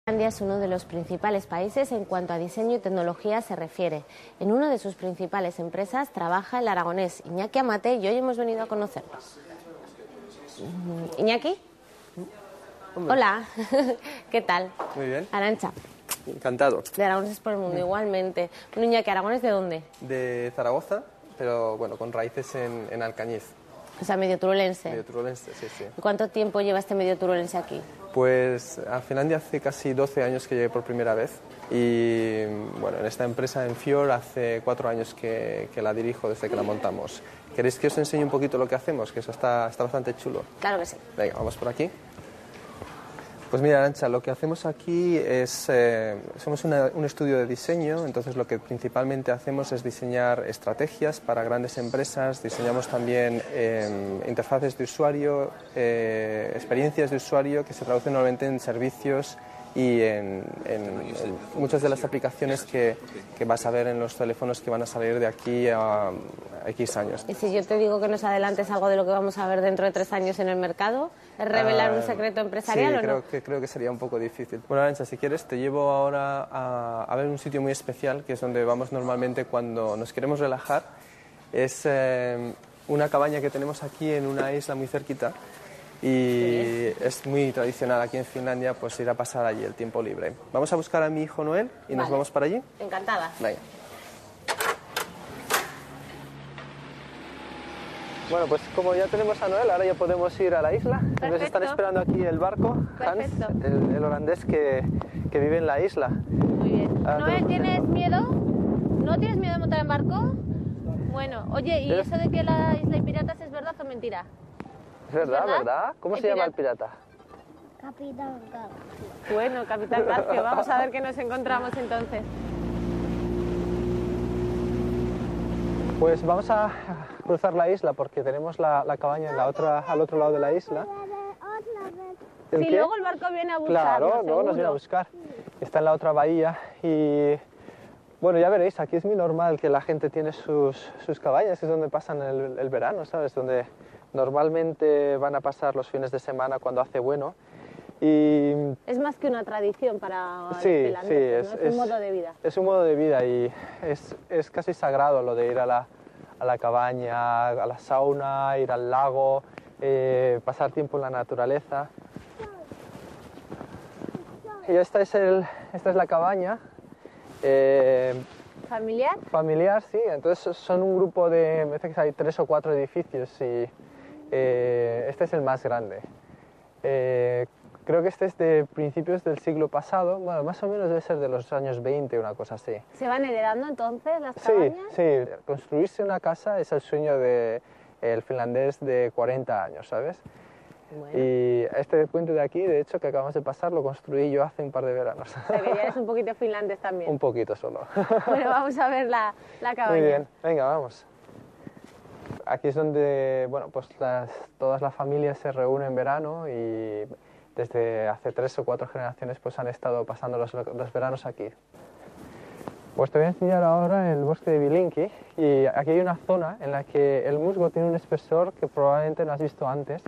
Finlandia es uno de los principales países en cuanto a diseño y tecnología se refiere. En una de sus principales empresas trabaja el aragonés Iñaki Amate y hoy hemos venido a conocerlo. ¿Iñaki? Hola, ¿qué tal? Muy bien. Arantxa. Encantado. De Aragoneses por el Mundo, igualmente. Bueno, Iñaki, ¿Aragones de dónde? De Zaragoza, pero bueno, con raíces en Alcañiz. O sea, medio turolense. Medio turolense, sí, sí. ¿Y cuánto tiempo lleva este medio turolense aquí? Pues a Finlandia hace casi 12 años que llegué por primera vez y bueno, en esta empresa en Fior hace 4 años que la dirijo desde que la montamos. ¿Queréis que os enseñe un poquito lo que hacemos? Que eso está bastante chulo. Claro que sí. Venga, vamos por aquí. Pues mira, Arantxa, lo que hacemos aquí es, somos un estudio de diseño, entonces lo que principalmente hacemos es diseñar estrategias para grandes empresas, diseñamos también interfaces de usuario, experiencias de usuario que se traducen normalmente en servicios y en muchas de las aplicaciones que vas a ver en los teléfonos que van a salir de aquí a X años. ¿Y si yo te digo que nos adelantes algo de lo que vamos a ver dentro de 3 años en el mercado? ¿Es revelar un secreto empresarial o no? Sí, creo que sería un poco difícil. Bueno, Arantxa, si quieres te llevo ahora a ver un sitio muy especial, que es donde vamos normalmente cuando nos queremos relajar. Es una cabaña que tenemos aquí en una isla muy cerquita. Y es muy tradicional aquí en Finlandia pues ir a pasar allí el tiempo libre. Vamos a buscar a mi hijo Noel y nos vamos para allí. Encantada. Venga. Bueno, pues como ya tenemos a Noel, ahora ya podemos ir a la isla. Perfecto. Nos están esperando aquí el barco, Perfecto. Hans, el holandés que vive en la isla. Muy bien. Noel, ¿tienes miedo? ¿No tienes miedo de montar en barco? Bueno, oye, ¿y eso de que la isla hay piratas es verdad o mentira? Es verdad, ¿verdad? ¿Cómo se llama el pirata? Capitán García. Bueno, Capitán García, vamos a ver qué nos encontramos entonces. Pues vamos a cruzar la isla porque tenemos la cabaña al otro lado de la isla. Sí, luego el barco viene a buscarnos. Claro, luego nos viene a buscar. Está en la otra bahía y bueno, ya veréis, aquí es muy normal que la gente tiene sus cabañas, es donde pasan el verano, ¿sabes? Donde normalmente van a pasar los fines de semana cuando hace bueno. Y es más que una tradición para los finlandeses, ¿no? Es un modo de vida. Es un modo de vida y es casi sagrado lo de ir a la cabaña, a la sauna, ir al lago, pasar tiempo en la naturaleza. Y esta es la cabaña. ¿Familiar? Familiar, sí. Entonces son un grupo de, me parece que hay 3 o 4 edificios y este es el más grande. Creo que este es de principios del siglo pasado, bueno, más o menos debe ser de los años 20, una cosa así. ¿Se van heredando entonces las cabañas? Sí, construirse una casa es el sueño del finlandés de 40 años, ¿sabes? Bueno. Y este puente de aquí, de hecho, que acabamos de pasar, lo construí yo hace un par de veranos. O sea, que ya eres un poquito finlandés también. Un poquito solo. Bueno, vamos a ver la cabaña. Muy bien, venga, vamos. Aquí es donde, bueno, pues todas las familias se reúnen en verano y desde hace 3 o 4 generaciones pues han estado pasando los veranos aquí. Pues te voy a enseñar ahora el bosque de Vilinki y aquí hay una zona en la que el musgo tiene un espesor que probablemente no has visto antes.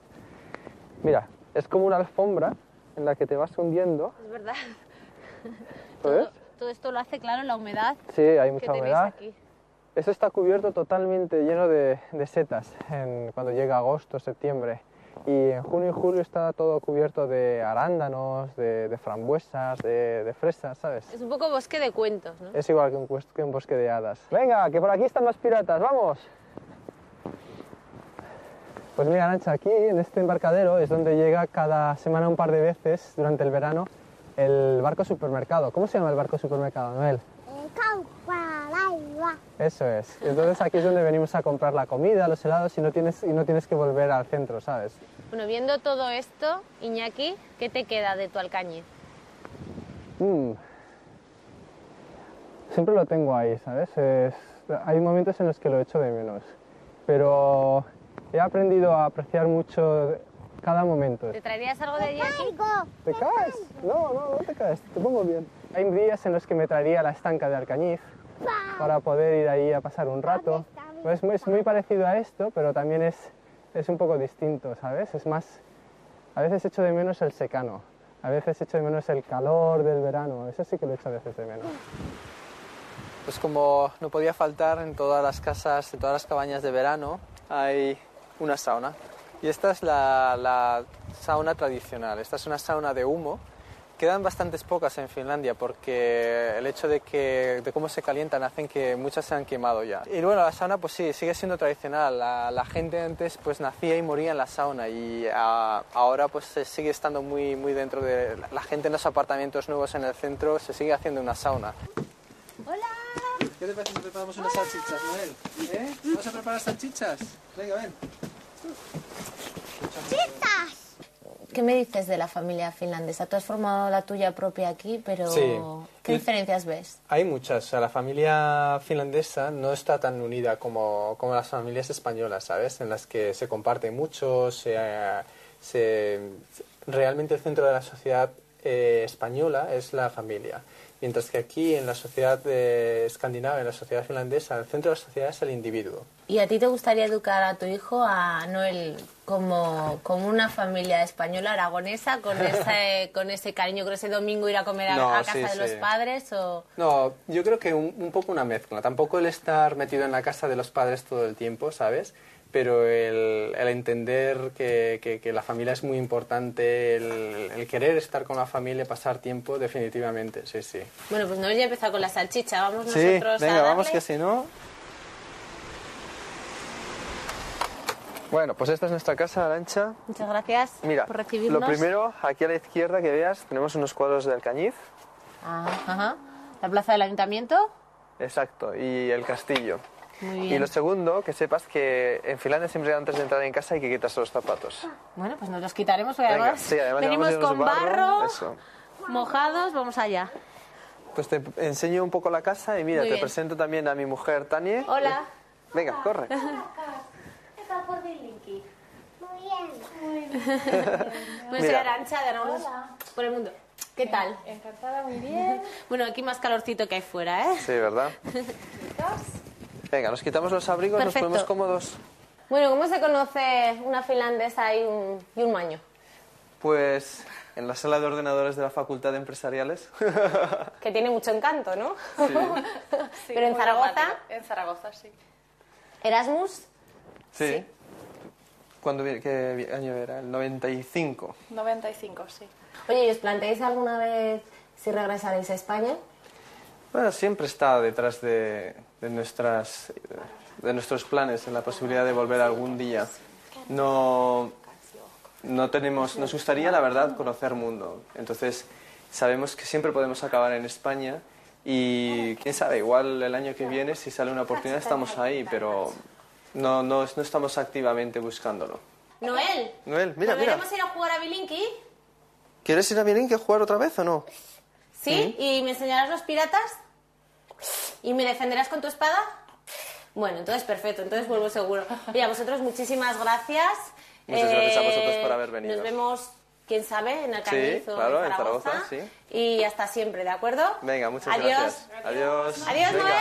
Mira, es como una alfombra en la que te vas hundiendo. Es verdad. ¿Ves? Todo esto lo hace, claro, la humedad. Sí, hay mucha humedad. Aquí. Eso está cubierto totalmente lleno de setas cuando llega agosto, septiembre. Y en junio y julio está todo cubierto de arándanos, de frambuesas, de fresas, ¿sabes? Es un poco bosque de cuentos, ¿no? Es igual que un bosque de hadas. Venga, que por aquí están los piratas, ¡vamos! Pues mira, Arantxa, aquí en este embarcadero es donde llega cada semana un par de veces durante el verano el barco supermercado. ¿Cómo se llama el barco supermercado, Noel? Eso es. Entonces aquí es donde venimos a comprar la comida, los helados y no tienes que volver al centro, ¿sabes? Bueno, viendo todo esto, Iñaki, ¿qué te queda de tu Alcañiz? Siempre lo tengo ahí, ¿sabes? Hay momentos en los que lo echo de menos, pero he aprendido a apreciar mucho cada momento. ¿Te traerías algo de allí aquí? ¿Te caes? No te caes, te pongo bien. Hay días en los que me traería la estanca de Alcañiz para poder ir ahí a pasar un rato. Es muy parecido a esto, pero también es un poco distinto, ¿sabes? Es más, a veces echo de menos el secano, A veces echo de menos el calor del verano, eso sí que lo echo a veces de menos. Pues como no podía faltar, en todas las casas, en todas las cabañas de verano hay una sauna. Y esta es la sauna tradicional, esta es una sauna de humo. Quedan bastantes pocas en Finlandia porque el hecho de cómo se calientan hacen que muchas se han quemado ya. Y bueno, la sauna pues sí, sigue siendo tradicional. La gente antes pues nacía y moría en la sauna y ahora pues se sigue estando muy dentro de... La gente en los apartamentos nuevos en el centro se sigue haciendo una sauna. Hola. ¿Qué te parece si preparamos unas salchichas, Noel? ¿Eh? ¿Vamos a preparar salchichas? Venga, ven. ¡Chitas! ¿Qué me dices de la familia finlandesa? Tú has formado la tuya propia aquí, pero Sí. ¿qué diferencias ves? Hay muchas. O sea, la familia finlandesa no está tan unida como las familias españolas, ¿sabes? En las que se comparte mucho, realmente el centro de la sociedad española es la familia. Mientras que aquí, en la sociedad escandinava, en la sociedad finlandesa, el centro de la sociedad es el individuo. ¿Y a ti te gustaría educar a tu hijo, a Noel, como una familia española, aragonesa, con ese cariño, con ese domingo ir a comer a casa de los padres? O... No, yo creo que un poco una mezcla. Tampoco el estar metido en la casa de los padres todo el tiempo, ¿sabes? Pero el entender que la familia es muy importante, el querer estar con la familia, pasar tiempo, definitivamente, sí, sí. Bueno, pues Noel ya ha empezado con la salchicha, vamos Sí, nosotros venga, a darle. vamos que si no... Bueno, pues esta es nuestra casa, Arantxa. Muchas gracias Mira, por recibirnos. lo primero, aquí a la izquierda que veas, tenemos unos cuadros de Alcañiz. Ajá. La plaza del ayuntamiento. Exacto, y el castillo. Muy Y bien. lo segundo, que sepas que en Finlandia siempre antes de entrar en casa hay que quitarse los zapatos. Bueno, pues nos los quitaremos porque Venga, además, sí, además venimos llevamos con llenos de barro, Eso. mojados, vamos allá. Pues te enseño un poco la casa y mira, Muy te bien. presento también a mi mujer, Tanie. Hola. Venga, corre. ¿Qué tal por Linky? Muy bien. Bueno, soy Mira. Arantxa de Aragones por el mundo. ¿Qué tal? Encantada, muy bien. Bueno, aquí más calorcito que hay fuera, ¿eh? Sí, ¿verdad? Venga, nos quitamos los abrigos, Perfecto. nos ponemos cómodos. Bueno, ¿cómo se conoce una finlandesa y un maño? Pues en la sala de ordenadores de la Facultad de Empresariales. Que tiene mucho encanto, ¿no? Sí. Pero en muy Zaragoza, dramático. En Zaragoza, sí. Erasmus. Sí. ¿Qué año era? El 95. 95, sí. Oye, ¿y os planteáis alguna vez si regresaréis a España? Bueno, siempre está detrás de nuestros planes, en la posibilidad de volver algún día. No tenemos, nos gustaría, la verdad, conocer mundo. Entonces, sabemos que siempre podemos acabar en España y, quién sabe, igual el año que viene, si sale una oportunidad, estamos ahí, pero no estamos activamente buscándolo. Noel. Noel, mira, mira. ¿Volveremos a ir a jugar a Bilinki? ¿Quieres ir a Bilinki a jugar otra vez o no? ¿Sí? ¿Y me enseñarás los piratas? ¿Y me defenderás con tu espada? Bueno, entonces perfecto, entonces vuelvo seguro. Oye, a vosotros muchísimas gracias. Muchas gracias a vosotros por haber venido. Nos vemos, quién sabe, en Alcañiz o claro, en en Zaragoza. Zaragoza, sí. Y hasta siempre, ¿de acuerdo? Venga, muchas Adiós. gracias. Adiós. Adiós, Venga. Noel.